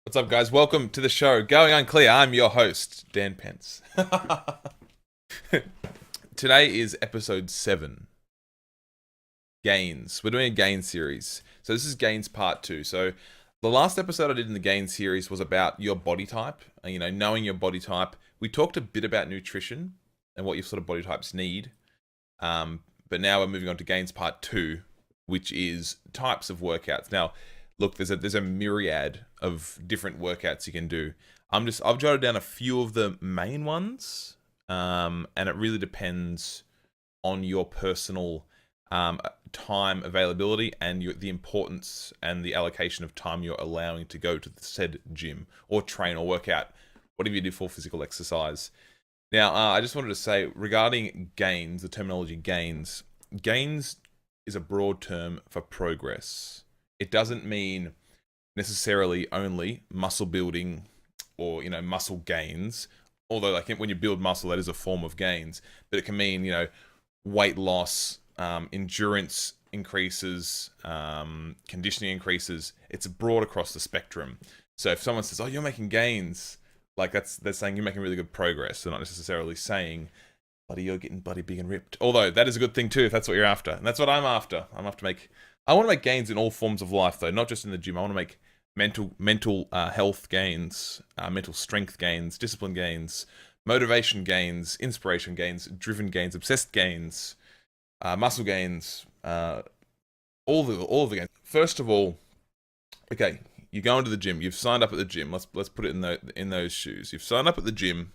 What's up, guys? Welcome to the show, Going Unclear. I'm your host, Dan Pence. Today is episode 7, Gains. We're doing a Gains series. So this is Gains part 2. So the last episode I did in the Gains series was about your body type, knowing your body type. We talked a bit about nutrition and what your sort of body types need. But now we're moving on to Gains part 2, which is types of workouts. Now, look, there's a myriad of different workouts you can do. I've jotted down a few of the main ones, and it really depends on your personal time availability and the importance and the allocation of time you're allowing to go to the said gym or train or work out, whatever you do for physical exercise. Now, I just wanted to say regarding gains, the terminology gains is a broad term for progress. It doesn't mean necessarily only muscle building or, muscle gains. Although, like, when you build muscle, that is a form of gains. But it can mean, weight loss, endurance increases, conditioning increases. It's broad across the spectrum. So if someone says, "Oh, you're making gains," like they're saying you're making really good progress. They're not necessarily saying, "Buddy, you're getting bloody big and ripped." Although that is a good thing too, if that's what you're after. And that's what I'm after. I want to make gains in all forms of life, though, not just in the gym. I want to make mental health gains, mental strength gains, discipline gains, motivation gains, inspiration gains, driven gains, obsessed gains, muscle gains, all the gains. First of all, okay, you go into the gym. You've signed up at the gym. Let's put it in those shoes. You've signed up at the gym.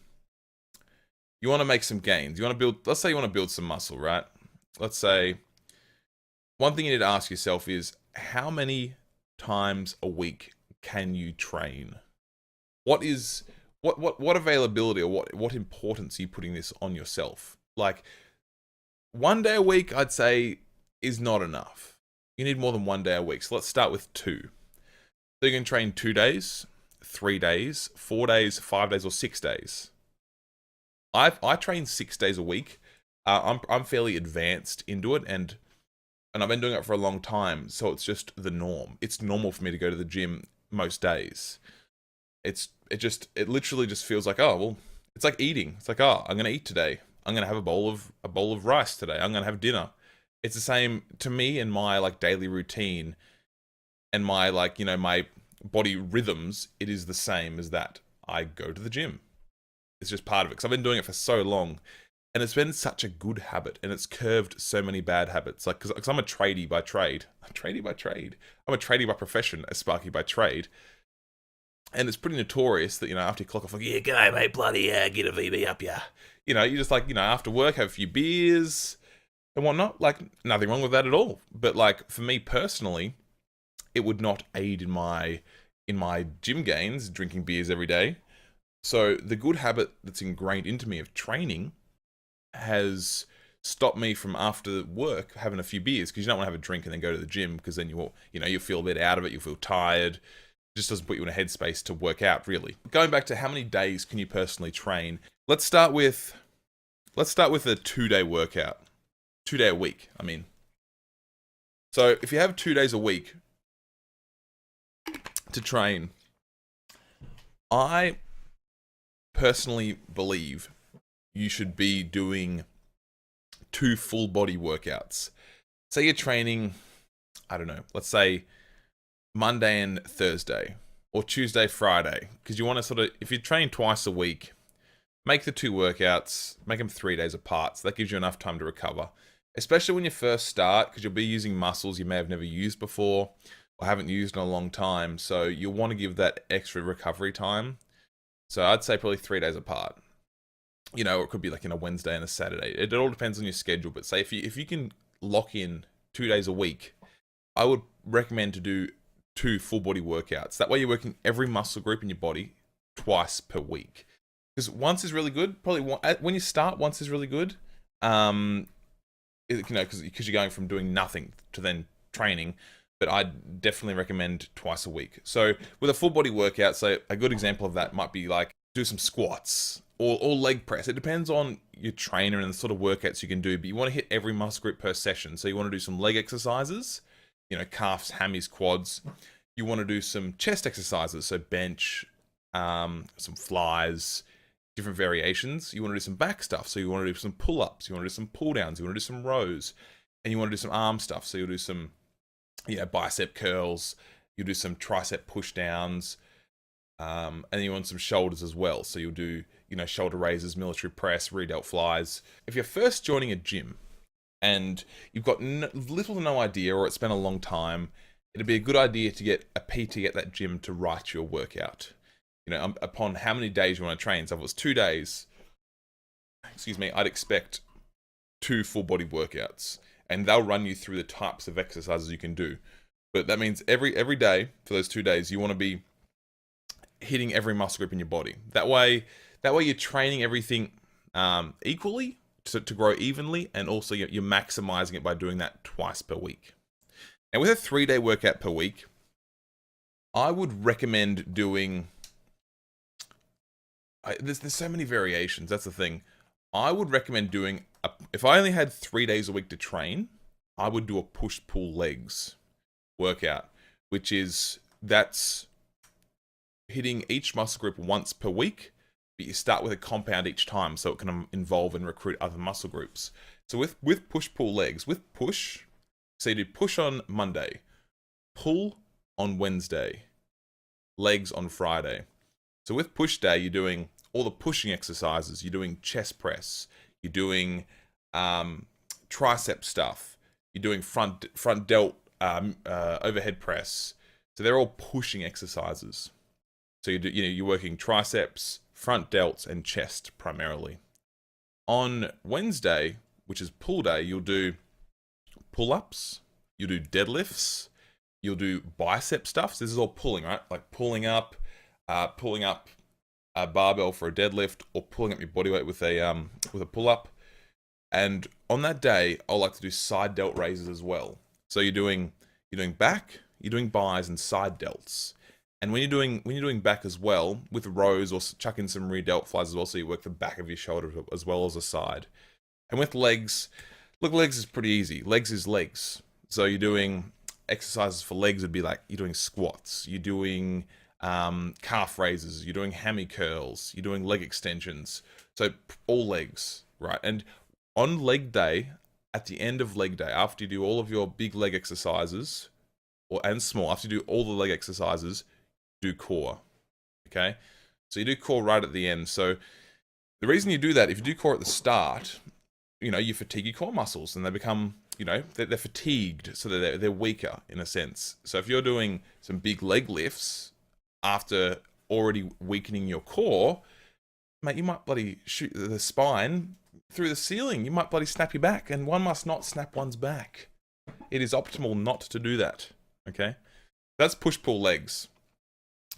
You want to make some gains. Let's say you want to build some muscle, right? Let's say one thing you need to ask yourself is, how many times a week can you train? What availability or what importance are you putting this on yourself? Like, 1 day a week, I'd say, is not enough. You need more than 1 day a week. So let's start with 2. So you can train 2 days, 3 days, 4 days, 5 days, or 6 days. I train 6 days a week. I'm fairly advanced into it, and I've been doing it for a long time, so it's just the norm. It's normal for me to go to the gym most days. It literally just feels like, oh, well, it's like eating. It's like, oh, I'm gonna eat today. I'm gonna have a bowl of rice today. I'm gonna have dinner. It's the same to me in my daily routine and my my body rhythms. It is the same as that. I go to the gym. It's just part of it because I've been doing it for so long. And it's been such a good habit, and it's curved so many bad habits. Like, because I'm a tradie by trade. I'm a tradie by profession, a Sparky by trade. And it's pretty notorious that, after you clock off, like, yeah, go, mate, bloody yeah, get a VB up, yeah. You just after work, have a few beers and whatnot. Like, nothing wrong with that at all. But, for me personally, it would not aid in my gym gains, drinking beers every day. So the good habit that's ingrained into me of training has stopped me from, after work, having a few beers, because you don't want to have a drink and then go to the gym, because then you'll feel a bit out of it, you'll feel tired. It just doesn't put you in a headspace to work out, really. Going back to how many days can you personally train, let's start with a 2-day workout. 2 day a week, I mean. So if you have 2 days a week to train, I personally believe you should be doing 2 full body workouts. Say you're training, I don't know, let's say Monday and Thursday, or Tuesday, Friday, because you want to if you train twice a week, make the 2 workouts, make them 3 days apart, so that gives you enough time to recover. Especially when you first start, because you'll be using muscles you may have never used before, or haven't used in a long time, so you'll want to give that extra recovery time. So I'd say probably 3 days apart. It could be like in a Wednesday and a Saturday. It all depends on your schedule. But say if you can lock in 2 days a week, I would recommend to do 2 full body workouts. That way you're working every muscle group in your body twice per week. Because once is really good. Probably when you start, once is really good. Because you're going from doing nothing to then training. But I'd definitely recommend twice a week. So with a full body workout, so a good example of that might be do some squats or leg press. It depends on your trainer and the sort of workouts you can do, but you want to hit every muscle group per session. So you want to do some leg exercises, calves, hammies, quads. You want to do some chest exercises, so bench, some flies, different variations. You want to do some back stuff, so you want to do some pull-ups, you want to do some pull-downs, you want to do some rows, and you want to do some arm stuff, so you'll do some, bicep curls, you'll do some tricep push-downs, and then you want some shoulders as well, so you'll do, shoulder raises, military press, redelt flies. If you're first joining a gym, and you've got little to no idea, or it's been a long time, it'd be a good idea to get a PT at that gym to write your workout. Upon how many days you want to train. So if it was 2 days, I'd expect 2 full body workouts, and they'll run you through the types of exercises you can do. But that means every day for those 2 days, you want to be hitting every muscle group in your body. That way you're training everything equally to grow evenly, and also you're maximizing it by doing that twice per week. And with a 3-day workout per week, I would recommend doing... There's so many variations, that's the thing. I would recommend doing... if I only had 3 days a week to train, I would do a push-pull legs workout, that's hitting each muscle group once per week, but you start with a compound each time, so it can involve and recruit other muscle groups. So with push-pull legs, with push... So you do push on Monday, pull on Wednesday, legs on Friday. So with push day, you're doing all the pushing exercises. You're doing chest press. You're doing tricep stuff. You're doing front delt overhead press. So they're all pushing exercises. So you're working triceps, front delts, and chest primarily. On Wednesday, which is pull day, you'll do pull-ups, you'll do deadlifts, you'll do bicep stuff. So this is all pulling, right? Like pulling up a barbell for a deadlift, or pulling up your body weight with a pull-up. And on that day, I like to do side delt raises as well. So you're doing back, you're doing bis and side delts. And when you're doing back as well, with rows, or chuck in some redelt flies as well, so you work the back of your shoulder as well as the side. And with legs, look, legs is pretty easy. Legs is legs. So you're doing exercises for legs would be like, you're doing squats, you're doing calf raises, you're doing hammy curls, you're doing leg extensions. So all legs, right? And on leg day, at the end of leg day, after you do all of your big leg exercises, and small, after you do all the leg exercises, do core. Okay? So you do core right at the end. So the reason you do that, if you do core at the start, you fatigue your core muscles, and they become, they're fatigued, so they're weaker in a sense. So if you're doing some big leg lifts after already weakening your core, mate, you might bloody shoot the spine through the ceiling. You might bloody snap your back, and one must not snap one's back. It is optimal not to do that. Okay, that's push-pull legs.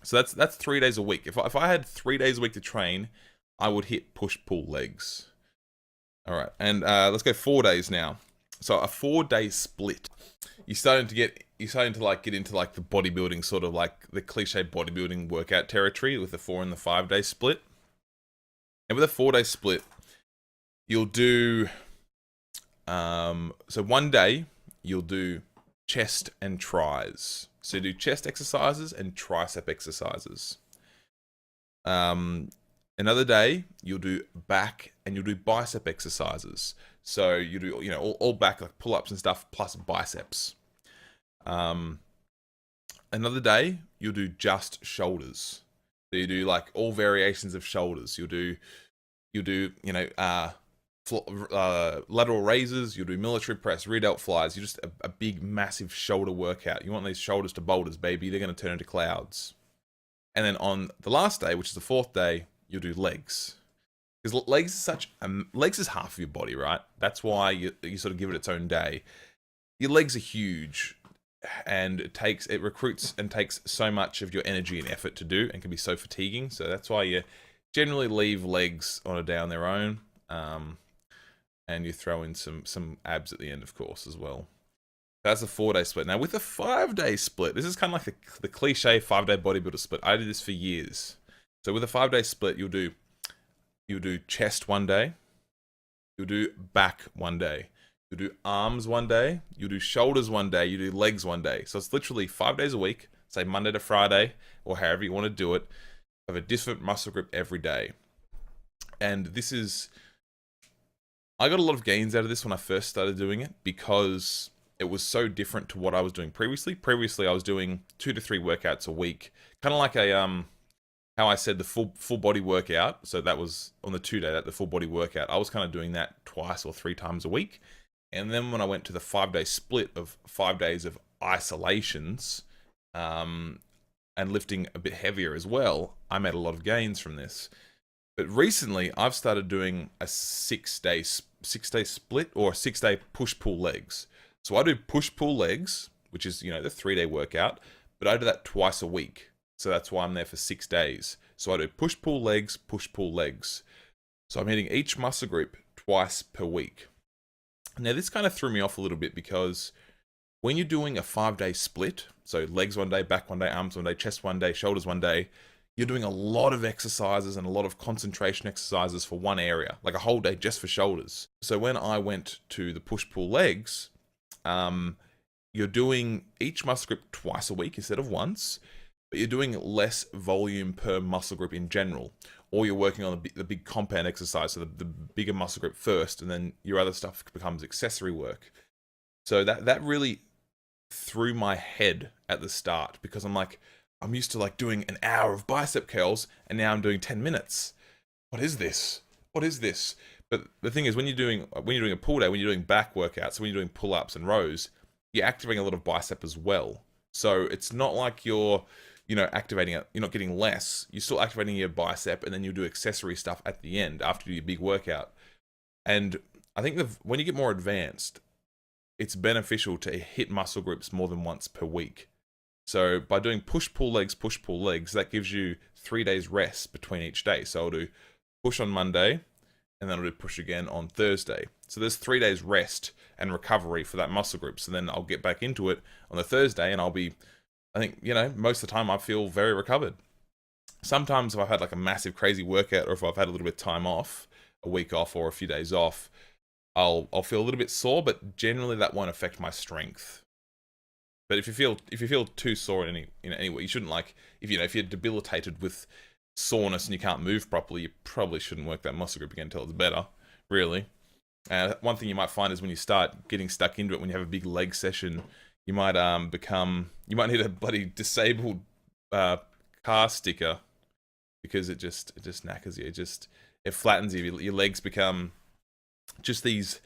So that's 3 days a week. If I had 3 days a week to train, I would hit push-pull legs. All right, and let's go 4 days now. So a 4-day split. You're starting to get into like the bodybuilding, sort of like the cliche bodybuilding workout territory with the 4 and the 5 day split. And with a 4-day split, you'll do so one day you'll do chest and tris. So you do chest exercises and tricep exercises. Another day, you'll do back and you'll do bicep exercises. So you do, all back, like pull-ups and stuff, plus biceps. Another day, you'll do just shoulders. So you do like all variations of shoulders. You'll do lateral raises. You'll do military press, redelt flies. You're just a big, massive shoulder workout. You want these shoulders to boulders, baby. They're going to turn into clouds. And then on the last day, which is the 4th day, you'll do legs. Because legs is half of your body, right? That's why you sort of give it its own day. Your legs are huge, and it recruits and takes so much of your energy and effort to do, and can be so fatiguing. So that's why you generally leave legs on a day on their own, and you throw in some abs at the end, of course, as well. That's a 4-day split. Now with a 5-day split, this is kind of like the cliche 5-day bodybuilder split. I did this for years. So with a 5-day split, you'll do chest one day, you'll do back one day, you'll do arms one day, you'll do shoulders one day, you do legs one day. So it's literally 5 days a week, say Monday to Friday, or however you want to do it, of a different muscle group every day. And this is, I got a lot of gains out of this when I first started doing it because it was so different to what I was doing previously. Previously, I was doing 2 to 3 workouts a week, kind of like a how I said the full body workout. So that was on the 2 day, that the full body workout. I was kind of doing that 2 or 3 times a week. And then when I went to the 5-day split of 5 days of isolations, and lifting a bit heavier as well, I made a lot of gains from this. But recently, I've started doing a 6-day split, or 6-day push-pull legs. So I do push-pull legs, which is, the 3-day workout, but I do that twice a week. So that's why I'm there for 6 days. So I do push-pull legs, push-pull legs. So I'm hitting each muscle group twice per week. Now, this kind of threw me off a little bit because when you're doing a 5-day split, so legs one day, back one day, arms one day, chest one day, shoulders one day, you're doing a lot of exercises and a lot of concentration exercises for one area, like a whole day just for shoulders. So when I went to the push-pull legs, you're doing each muscle group twice a week instead of once, but you're doing less volume per muscle group in general. Or you're working on the big compound exercise, so the bigger muscle group first, and then your other stuff becomes accessory work. So that really threw my head at the start, because I'm used to doing an hour of bicep curls, and now I'm doing 10 minutes. What is this? But the thing is, when you're doing a pull day, when you're doing back workouts, when you're doing pull-ups and rows, you're activating a lot of bicep as well. So it's not like you're activating it, you're not getting less. You're still activating your bicep, and then you'll do accessory stuff at the end after you do your big workout. And I think when you get more advanced, it's beneficial to hit muscle groups more than once per week. So by doing push-pull legs, that gives you 3 days rest between each day. So I'll do push on Monday, and then I'll do push again on Thursday. So there's 3 days rest and recovery for that muscle group. So then I'll get back into it on the Thursday, and I think, most of the time I feel very recovered. Sometimes if I've had a massive crazy workout, or if I've had a little bit of time off, a week off or a few days off, I'll feel a little bit sore, but generally that won't affect my strength. But if you feel too sore in any way, you shouldn't if you're debilitated with soreness and you can't move properly, you probably shouldn't work that muscle group again until it's better, really. One thing you might find is when you start getting stuck into it, when you have a big leg session, you might need a bloody disabled car sticker, because it just knackers you. It flattens you. Your legs become just these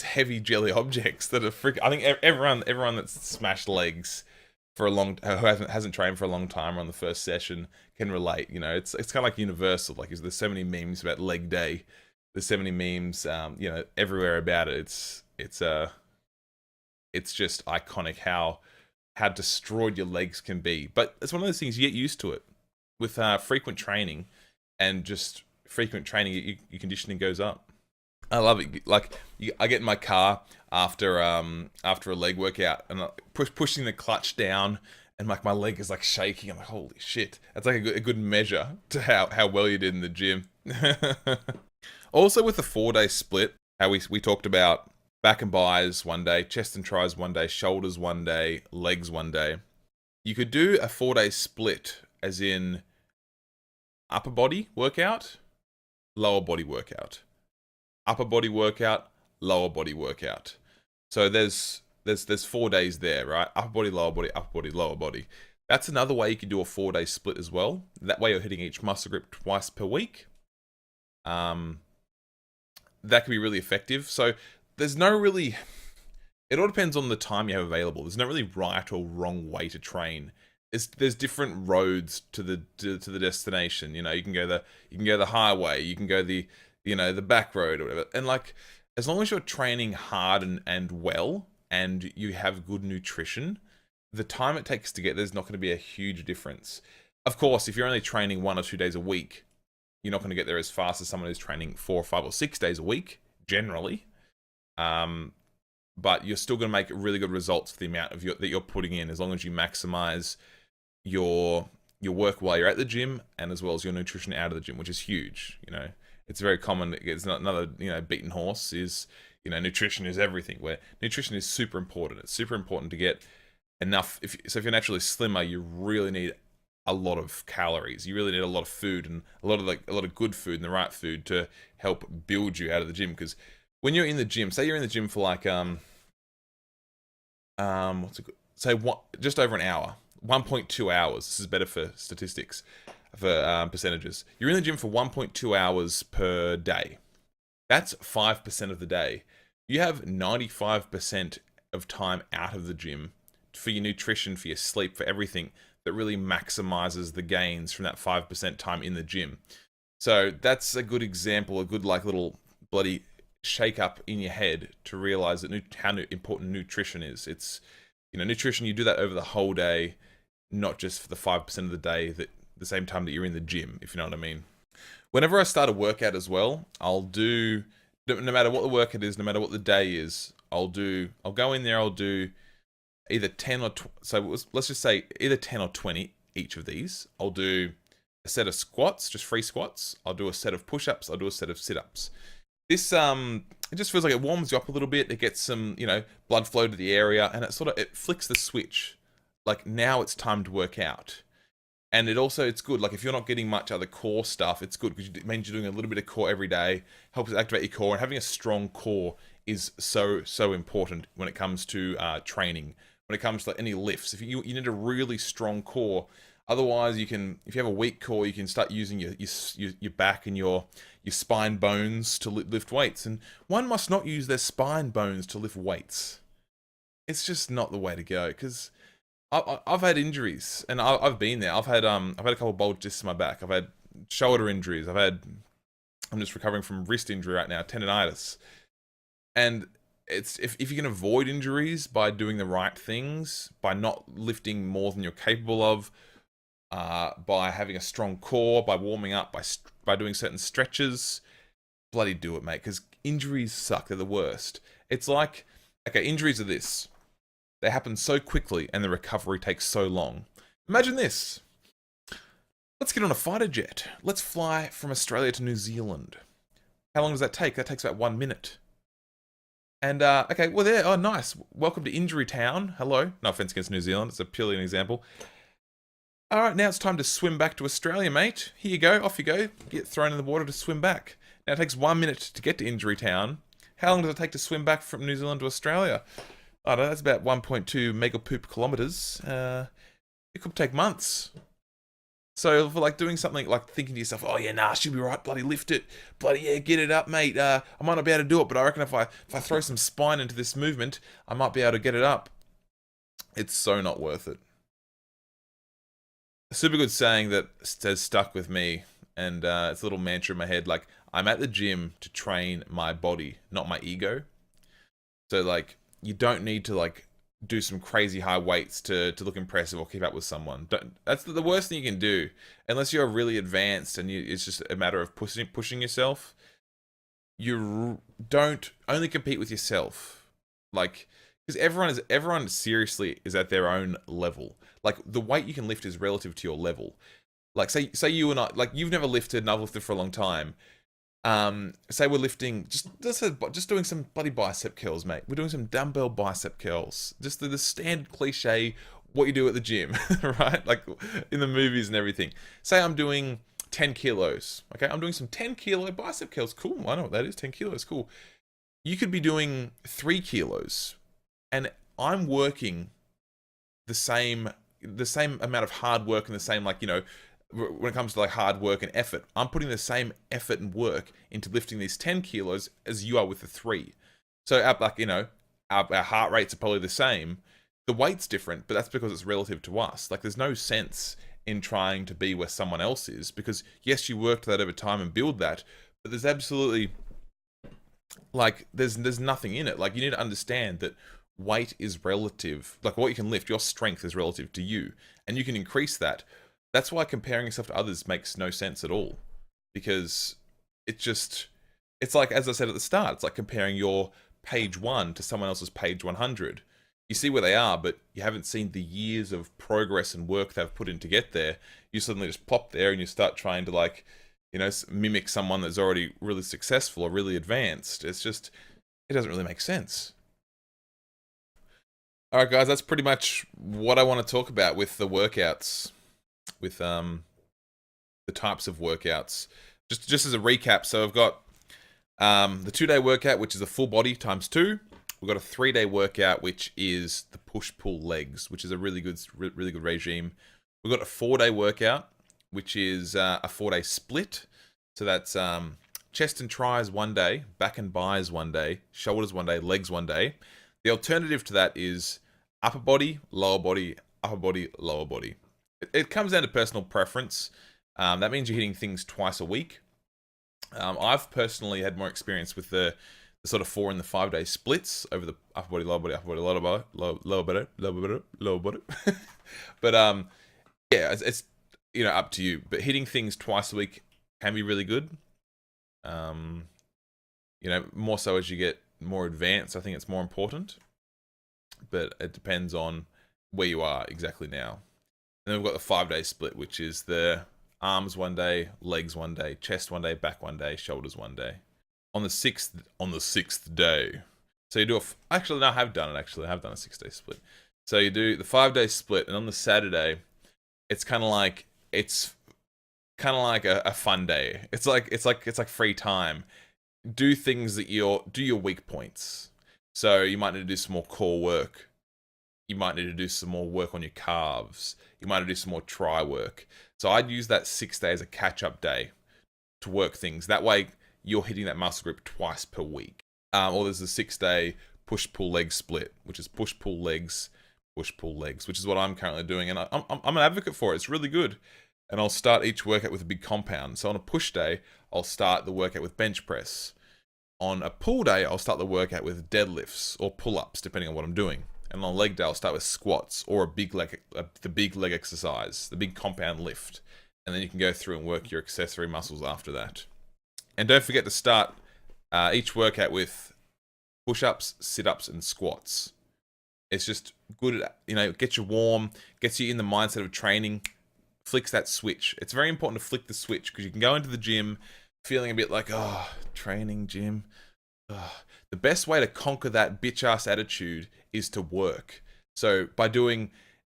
heavy jelly objects that are I think everyone that's smashed legs for a long, who hasn't trained for a long time or on the first session can relate. It's kind of like universal. There's so many memes about leg day. There's so many memes, everywhere about it. It's just iconic how destroyed your legs can be. But it's one of those things, you get used to it with frequent training, and just frequent training, your conditioning goes up. I love it. I get in my car after a leg workout, and pushing the clutch down, and my leg is shaking. I'm like, holy shit! That's a good measure to how well you did in the gym. Also, with the 4-day split, how we talked about back and bis one day, chest and tris one day, shoulders one day, legs one day. You could do a 4-day split, as in upper body workout, lower body workout. Upper body workout, lower body workout. So there's 4 days there, right? Upper body, lower body, upper body, lower body. That's another way you can do a 4-day split as well. That way you're hitting each muscle group twice per week. That can be really effective. So there's no really, it all depends on the time you have available. There's no really right or wrong way to train. There's different roads to the destination. You can go the highway, you can go the back road or whatever. And as long as you're training hard and well, and you have good nutrition, the time it takes to get there's not going to be a huge difference. Of course, if you're only training 1 or 2 days a week, you're not going to get there as fast as someone who's training 4 or 5 or 6 days a week, generally. But you're still going to make really good results for the amount that you're putting in, as long as you maximize your work while you're at the gym, and as well as your nutrition out of the gym, which is huge. It's very common. It's not another beaten horse is nutrition is everything. Where nutrition is super important. It's super important to get enough. So if you're naturally slimmer, you really need a lot of calories. You really need a lot of food and a lot of good food and the right food to help build you out of the gym. Because when you're in the gym, say you're in the gym for like what's it? Say what? Just over an hour, 1.2 hours. This is better for statistics, for percentages. You're in the gym for 1.2 hours per day. That's 5% of the day. You have 95% of time out of the gym for your nutrition, for your sleep, for everything that really maximizes the gains from that 5% time in the gym. So that's a good example, a good like little bloody shake up in your head to realize that how important nutrition is. It's, nutrition, you do that over the whole day, not just for the 5% of the day, that the same time that you're in the gym, if you know what I mean. Whenever I start a workout as well, I'll do, no matter what the workout is, no matter what the day is, I'll go in there, I'll do either 10 or so let's just say either 10 or 20 each of these. I'll do a set of squats, just free squats. I'll do a set of push-ups. I'll do a set of sit-ups. This it just feels like it warms you up a little bit. It gets some, blood flow to the area, and it flicks the switch. Like, now it's time to work out. And it's good. Like, if you're not getting much other core stuff, it's good because it means you're doing a little bit of core every day, helps activate your core, and having a strong core is so important when it comes to training. When it comes to any lifts, if you need a really strong core. Otherwise, if you have a weak core, you can start using your back and your spine bones to lift weights. And one must not use their spine bones to lift weights. It's just not the way to go, because I've had injuries, and I've been there. I've had a couple of bulge discs in my back. I've had shoulder injuries. I'm just recovering from wrist injury right now, tendonitis. And it's if you can avoid injuries by doing the right things, by not lifting more than you're capable of, by having a strong core, by warming up, by doing certain stretches, bloody do it, mate. Because injuries suck. They're the worst. It's like, okay, injuries are this. They happen so quickly and the recovery takes so long. Imagine this. Let's get on a fighter jet. Let's fly from Australia to New Zealand. How long does that take? That takes about 1 minute. And, okay, well, there. Oh, nice. Welcome to Injury Town. Hello. No offense against New Zealand. It's purely an example. All right, now it's time to swim back to Australia, mate. Here you go. Off you go. Get thrown in the water to swim back. Now, it takes 1 minute to get to Injury Town. How long does it take to swim back from New Zealand to Australia? I don't know. That's about 1.2 megapoop kilometers. It could take months. So, for like doing something like thinking to yourself, oh yeah, nah, she'll be right, bloody lift it. Bloody yeah, get it up, mate. I might not be able to do it, but I reckon if I throw some spine into this movement, I might be able to get it up. It's so not worth it. A super good saying that has stuck with me, and it's a little mantra in my head, like, I'm at the gym to train my body, not my ego. So, like, you don't need to, like, do some crazy high weights to look impressive or keep up with someone. That's the worst thing you can do, unless you're really advanced and it's just a matter of pushing yourself. You don't only compete with yourself, like, because everyone seriously is at their own level. Like, the weight you can lift is relative to your level. Like, say you and I, like, you've never lifted and I've lifted for a long time. Say we're lifting, just doing some bloody bicep curls, mate. We're doing some dumbbell bicep curls. Just the standard cliche, what you do at the gym, right? Like, in the movies and everything. Say I'm doing 10 kilos, okay? I'm doing some 10 kilo bicep curls. Cool, I know what that is, 10 kilos, cool. You could be doing 3 kilos, and I'm working the same amount of hard work and the same, like, when it comes to like hard work and effort, I'm putting the same effort and work into lifting these 10 kilos as you are with the 3. So our heart rates are probably the same. The weight's different, but that's because it's relative to us. Like, there's no sense in trying to be where someone else is, because yes, you worked that over time and build that, but there's absolutely, like, there's nothing in it. Like, you need to understand that weight is relative. Like, what you can lift, your strength is relative to you, and you can increase that. That's why comparing yourself to others makes no sense at all. Because it's like, as I said at the start, it's like comparing your page 1 to someone else's page 100. You see where they are, but you haven't seen the years of progress and work they've put in to get there. You suddenly just plop there and you start trying to, like, mimic someone that's already really successful or really advanced. It doesn't really make sense. All right, guys, that's pretty much what I want to talk about with the workouts, with the types of workouts. Just as a recap, so I've got the 2-day workout, which is a full body times 2. We've got a 3-day workout, which is the push-pull legs, which is a really good regime. We've got a 4-day workout, which is a 4-day split. So that's chest and tries one day, back and bis one day, shoulders one day, legs one day. The alternative to that is upper body, lower body, upper body, lower body. It comes down to personal preference. That means you're hitting things twice a week. I've personally had more experience with the sort of 4 and the 5-day splits over the upper body, lower body, upper body, lower body, lower body, lower body. But yeah, it's up to you. But hitting things twice a week can be really good. More so as you get more advanced, I think it's more important. But it depends on where you are exactly now. And then we've got the 5-day split, which is the arms one day, legs one day, chest one day, back one day, shoulders one day. On the sixth day, so you do actually, no, I have done it. Actually, I have done a 6-day split. So you do the 5-day split, and on the Saturday, it's kind of like a fun day. It's like free time. Do things that do your weak points. So you might need to do some more core work. You might need to do some more work on your calves. You might need to do some more tri work. So I'd use that 6 day as a catch-up day to work things. That way, you're hitting that muscle group twice per week. Or there's a 6-day push-pull leg split, which is push-pull legs, push-pull legs, which is what I'm currently doing. And I'm an advocate for it. It's really good. And I'll start each workout with a big compound. So on a push day, I'll start the workout with bench press. On a pull day, I'll start the workout with deadlifts or pull-ups, depending on what I'm doing. And on a leg day, I'll start with squats or the big leg exercise, the big compound lift. And then you can go through and work your accessory muscles after that. And don't forget to start each workout with push-ups, sit-ups, and squats. It's just good, gets you warm, gets you in the mindset of training, flicks that switch. It's very important to flick the switch because you can go into the gym feeling a bit like, training, gym. The best way to conquer that bitch-ass attitude is to work. So by when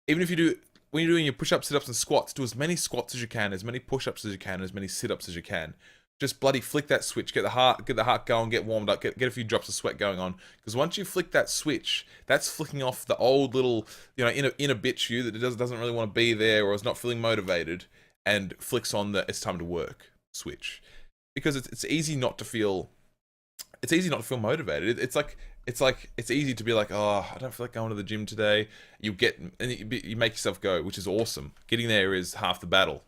you're doing your push-ups, sit-ups, and squats, do as many squats as you can, as many push-ups as you can, as many sit-ups as you can. Just bloody flick that switch, get the heart going, get warmed up, get a few drops of sweat going on. Because once you flick that switch, that's flicking off the old little, inner bitch you that doesn't really want to be there or is not feeling motivated, and flicks on the it's time to work switch. Because it's easy not to feel motivated. It's easy to be like, I don't feel like going to the gym today. You make yourself go, which is awesome. Getting there is half the battle.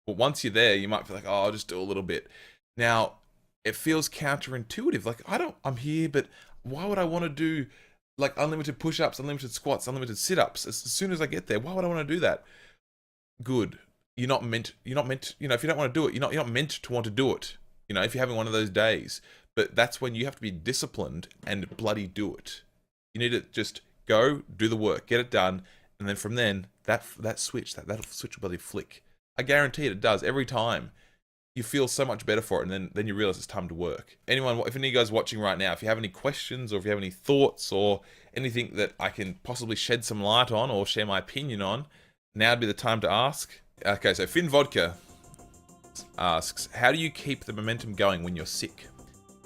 But once you're there, you might feel like, I'll just do a little bit. Now, it feels counterintuitive. Like, I'm here, but why would I want to do like unlimited push-ups, unlimited squats, unlimited sit-ups? As soon as I get there, why would I want to do that? Good. You're not meant, if you don't want to do it, you're not meant to want to do it. If you're having one of those days. But that's when you have to be disciplined and bloody do it. You need to just go, do the work, get it done, and then from then, that'll switch will bloody flick. I guarantee it does. Every time, you feel so much better for it, and then you realize it's time to work. If any of you guys watching right now, if you have any questions, or if you have any thoughts, or anything that I can possibly shed some light on, or share my opinion on, now would be the time to ask. Okay, so Finn Vodka asks, how do you keep the momentum going when you're sick?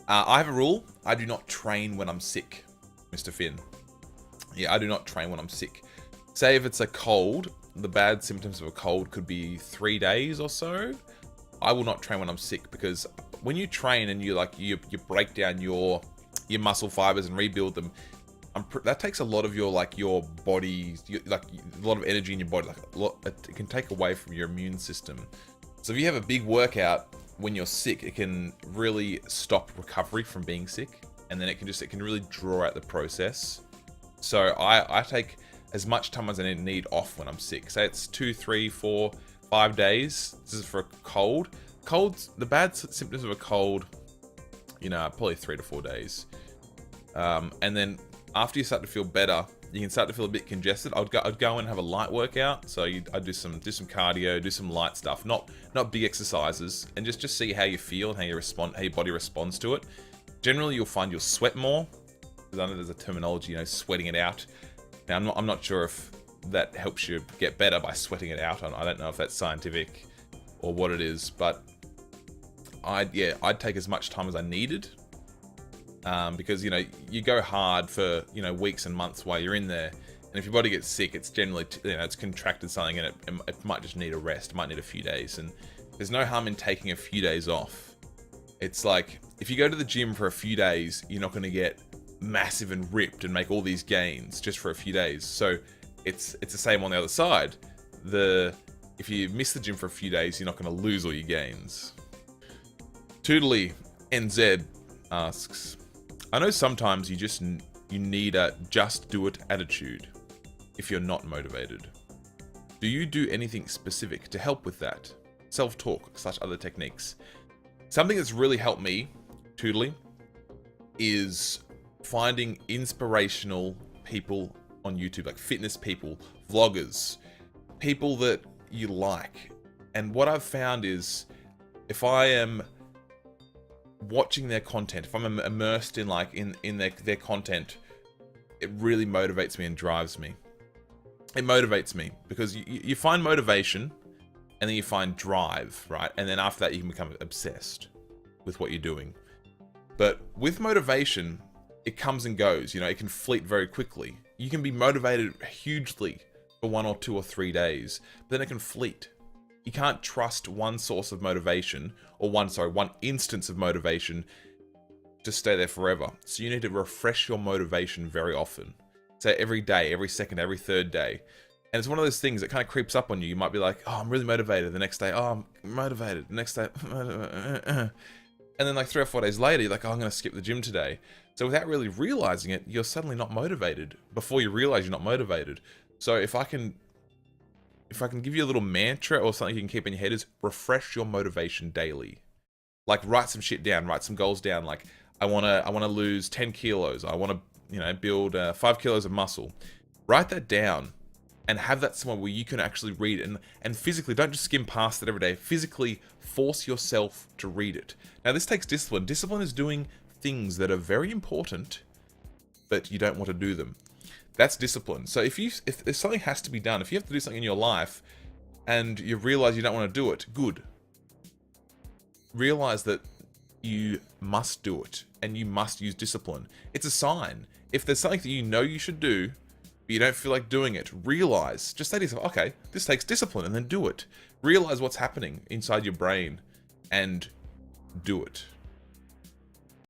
I have a rule. I do not train when I'm sick, Mr. Finn. Yeah, I do not train when I'm sick. Say if it's a cold, the bad symptoms of a cold could be 3 days or so. I will not train when I'm sick, because when you train and you break down your muscle fibers and rebuild them, that takes a lot of your body, a lot of energy in your body. It can take away from your immune system. So if you have a big workout when you're sick, it can really stop recovery from being sick, and then it can really draw out the process. So I take as much time as I need off when I'm sick. Say it's 2, 3, 4, 5 days. This is for a cold. The bad symptoms of a cold, probably 3 to 4 days. And then after you start to feel better, you can start to feel a bit congested. I'd go and have a light workout. So I'd do some cardio, do some light stuff, not big exercises, and just see how you feel and how your body responds to it. Generally, you'll find you'll sweat more, because I know there's a terminology, sweating it out. Now, I'm not sure if that helps you get better by sweating it out. I don't know if that's scientific or what it is, but I'd take as much time as I needed, because you go hard for weeks and months while you're in there, and if your body gets sick, it's generally it's contracted something, and it might just need a rest. It might need a few days, and there's no harm in taking a few days off. It's like if you go to the gym for a few days, you're not going to get massive and ripped and make all these gains just for a few days. So it's the same on the other side. If you miss the gym for a few days, you're not going to lose all your gains. Toodly NZ asks, I know sometimes you need a just do it attitude if you're not motivated. Do you do anything specific to help with that? Self-talk / other techniques. Something that's really helped me, Toodly, is finding inspirational people on YouTube, like fitness people, vloggers, people that you like. And what I've found is if I am watching their content, if I'm immersed in their content, it really motivates me and drives me. It motivates me because you find motivation and then you find drive, right? And then after that, you can become obsessed with what you're doing. But with motivation, it comes and goes. It can fleet very quickly. You can be motivated hugely for 1 or 2 or 3 days, but then it can fleet. You can't trust one source of motivation or one instance of motivation to stay there forever. So you need to refresh your motivation very often. So every day, every second, every third day. And it's one of those things that kind of creeps up on you. You might be like, oh, I'm really motivated. The next day, oh, I'm motivated. The next day, and then like 3 or 4 days later, you're like, oh, I'm going to skip the gym today. So without really realizing it, you're suddenly not motivated before you realize you're not motivated. So if I can give you a little mantra or something you can keep in your head is refresh your motivation daily. Like write some shit down, write some goals down. Like I want to lose 10 kilos. I want to, build 5 kilos of muscle. Write that down and have that somewhere where you can actually read it and physically, don't just skim past it every day. Physically force yourself to read it. Now this takes discipline. Discipline is doing things that are very important, but you don't want to do them. That's discipline. So if something has to be done, if you have to do something in your life and you realize you don't want to do it, good. Realize that you must do it and you must use discipline. It's a sign. If there's something that you should do, but you don't feel like doing it, realize, just say to yourself, okay, this takes discipline, and then do it. Realize what's happening inside your brain and do it.